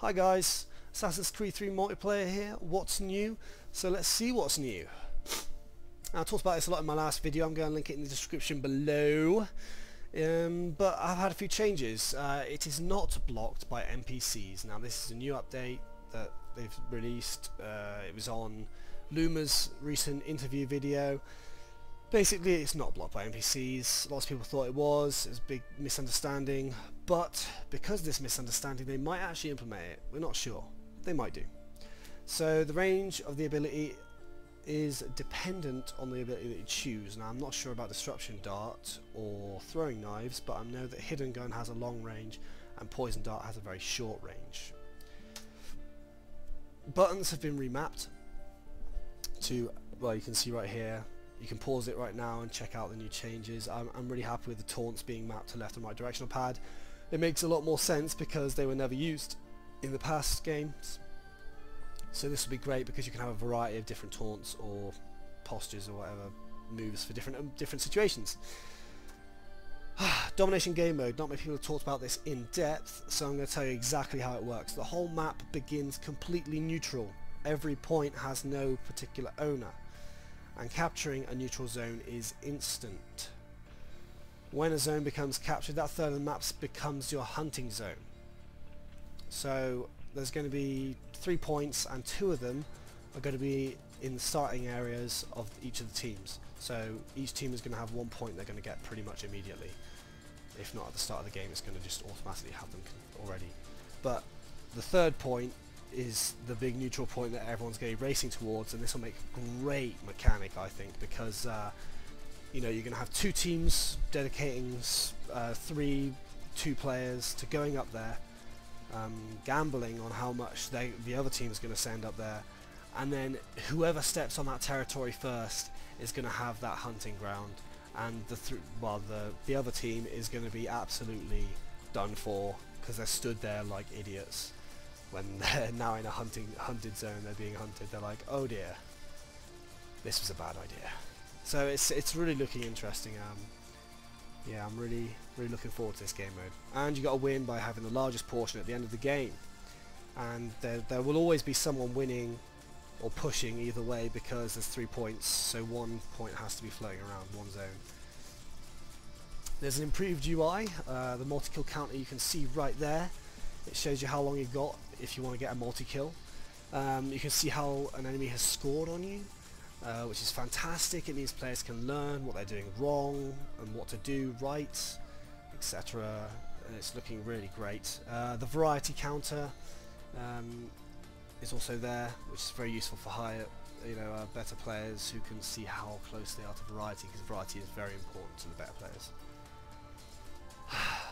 Hi guys, AC3 Multiplayer here. What's new? So let's see what's new. I talked about this a lot in my last video. I'm going to link it in the description below. But I've had a few changes. It is not blocked by NPCs. Now this is a new update that they've released. It was on Luma's recent interview video. Basically, it's not blocked by NPCs. Lots of people thought it was. It was a big misunderstanding. But because of this misunderstanding, they might actually implement it. We're not sure. They might do. So the range of the ability is dependent on the ability that you choose. Now I'm not sure about Disruption Dart or Throwing Knives, but I know that Hidden Gun has a long range and Poison Dart has a very short range. Buttons have been remapped to, well, you can see right here. You can pause it right now and check out the new changes. I'm really happy with the taunts being mapped to left and right directional pad. It makes a lot more sense because they were never used in the past games. So this will be great because you can have a variety of different taunts or postures or whatever moves for different situations. Domination game mode. Not many people have talked about this in depth, so I'm going to tell you exactly how it works. The whole map begins completely neutral. Every point has no particular owner, and capturing a neutral zone is instant. When a zone becomes captured, that third of the map becomes your hunting zone. So there's going to be 3 points, and 2 of them are going to be in the starting areas of each of the teams. So each team is going to have 1 point they're going to get pretty much immediately. If not at the start of the game, it's going to just automatically have them already. But the third point is the big neutral point that everyone's going to be racing towards, and this will make a great mechanic, I think, because you know, you're going to have 2 teams dedicating 2 players to going up there, gambling on how much the other team is going to send up there, and then whoever steps on that territory first is going to have that hunting ground, and the other team is going to be absolutely done for because they're stood there like idiots. When they're now in a hunted zone, they're being hunted, they're like, oh dear, this was a bad idea. So it's really looking interesting. Yeah, I'm really looking forward to this game mode. And you got to win by having the largest portion at the end of the game. And there will always be someone winning or pushing either way because there's 3 points, so 1 point has to be floating around one zone. There's an improved UI, the multi-kill counter you can see right there. It shows you how long you've got if you want to get a multi-kill. You can see how an enemy has scored on you, which is fantastic. It means players can learn what they're doing wrong and what to do right, etc. And it's looking really great. The variety counter is also there, which is very useful for better players who can see how close they are to variety, because variety is very important to the better players.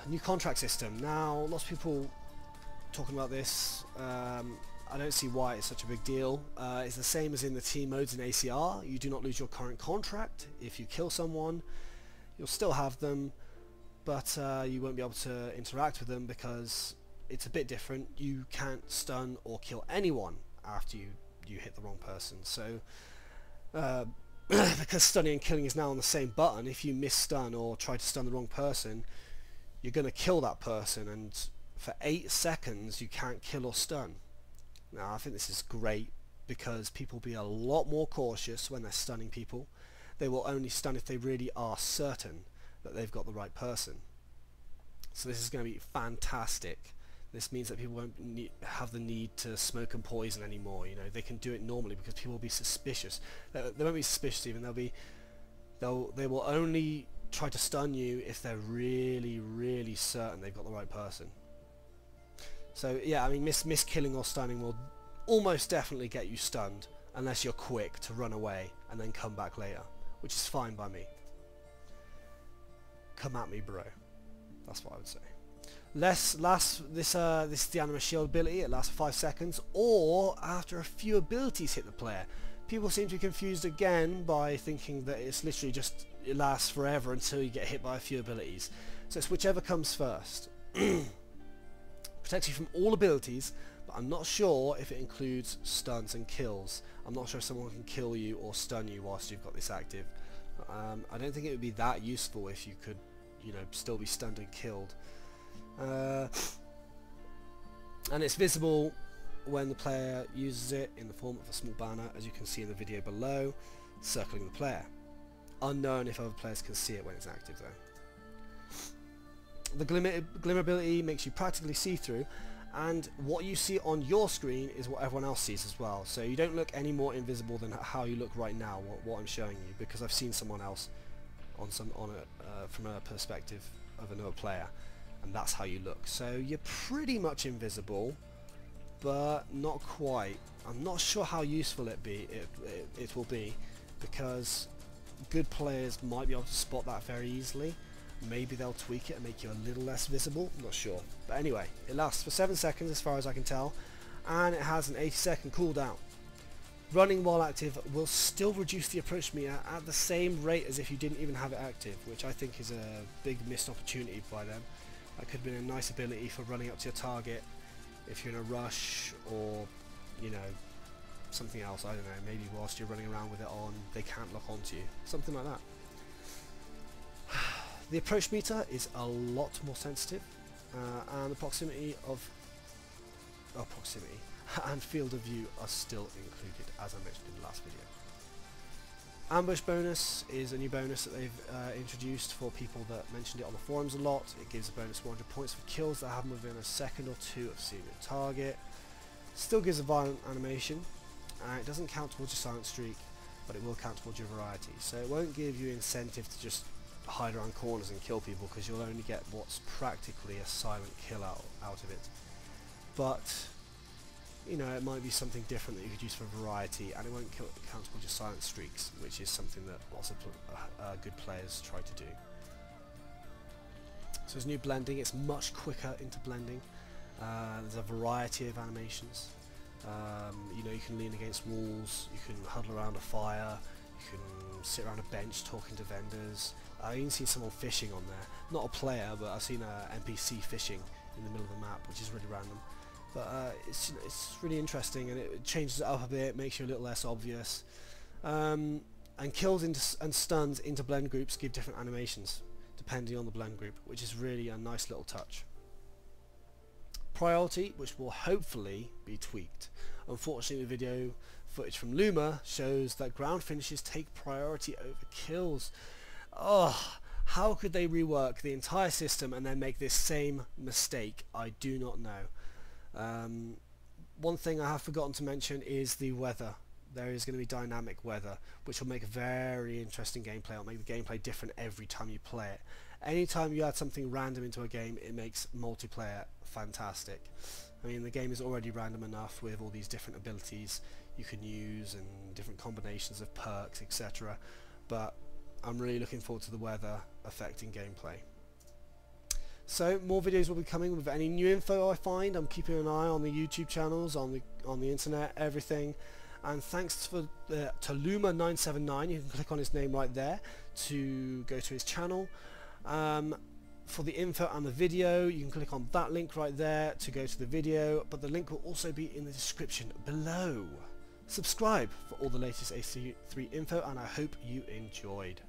New contract system. Now, lots of people talking about this. I don't see why it's such a big deal. It's the same as in the team modes in ACR. You do not lose your current contract. If you kill someone, you'll still have them, but you won't be able to interact with them because it's a bit different. You can't stun or kill anyone after you hit the wrong person. So because stunning and killing is now on the same button, if you miss stun or try to stun the wrong person, you're going to kill that person, and for 8 seconds you can't kill or stun. Now I think this is great because people will be a lot more cautious when they're stunning people. They will only stun if they really are certain that they've got the right person. So this is going to be fantastic. This means that people won't have the need to smoke and poison anymore. You know, they can do it normally because people will be suspicious. They won't be suspicious even. They will only try to stun you if they're really certain they've got the right person. So yeah, I mean, miss killing or stunning will almost definitely get you stunned unless you're quick to run away and then come back later, which is fine by me. Come at me, bro. That's what I would say. This is the Anima Shield ability. It lasts for 5 seconds, or after a few abilities hit the player. People seem to be confused again by thinking that it's literally just it lasts forever until you get hit by a few abilities. So it's whichever comes first. Protects you from all abilities, but I'm not sure if it includes stuns and kills. I'm not sure if someone can kill you or stun you whilst you've got this active. I don't think it would be that useful if you could, you know, still be stunned and killed. and it's visible when the player uses it in the form of a small banner, as you can see in the video below, circling the player. Unknown if other players can see it when it's active though. The glimmer ability makes you practically see-through, and what you see on your screen is what everyone else sees as well, so you don't look any more invisible than how you look right now, what I'm showing you, because I've seen someone else from a perspective of another player, and that's how you look. So you're pretty much invisible, but not quite. I'm not sure how useful it will be, because good players might be able to spot that very easily. Maybe they'll tweak it and make you a little less visible, I'm not sure. But anyway, it lasts for 7 seconds as far as I can tell, and it has an 80-second cooldown. Running while active will still reduce the approach meter at the same rate as if you didn't even have it active, which I think is a big missed opportunity by them. That could have been a nice ability for running up to your target if you're in a rush, or, you know, something else, I don't know, maybe whilst you're running around with it on, they can't lock onto you, something like that. The approach meter is a lot more sensitive, and the proximity and field of view are still included, as I mentioned in the last video. Ambush bonus is a new bonus that they've introduced for people that mentioned it on the forums a lot. It gives a bonus 100 points for kills that happen within a second or two of seeing your target. Still gives a violent animation, and it doesn't count towards your silent streak, but it will count towards your variety. So it won't give you incentive to just hide around corners and kill people, because you'll only get what's practically a silent kill out of it. But you know, it might be something different that you could use for variety, and it won't count towards your silent streaks, which is something that lots of good players try to do. So there's new blending. It's much quicker into blending. There's a variety of animations. You know, you can lean against walls, you can huddle around a fire, you can sit around a bench talking to vendors. I've even seen someone fishing on there. Not a player, but I've seen an NPC fishing in the middle of the map, which is really random. But it's really interesting, and it changes it up a bit, makes you a little less obvious. And kills and stuns into blend groups give different animations, depending on the blend group, which is really a nice little touch. Priority, which will hopefully be tweaked. Unfortunately, the video footage from Luma shows that ground finishes take priority over kills. Oh, how could they rework the entire system and then make this same mistake? I do not know. One thing I have forgotten to mention is the weather. There is going to be dynamic weather, which will make a very interesting gameplay. It'll make the gameplay different every time you play it. Anytime you add something random into a game, it makes multiplayer fantastic. I mean, the game is already random enough with all these different abilities you can use and different combinations of perks, etc. But I'm really looking forward to the weather affecting gameplay. So more videos will be coming with any new info I find. I'm keeping an eye on the YouTube channels, on the internet, everything. And thanks to Luma979, you can click on his name right there to go to his channel. For the info and the video, you can click on that link right there to go to the video, but the link will also be in the description below. Subscribe for all the latest AC3 info, and I hope you enjoyed.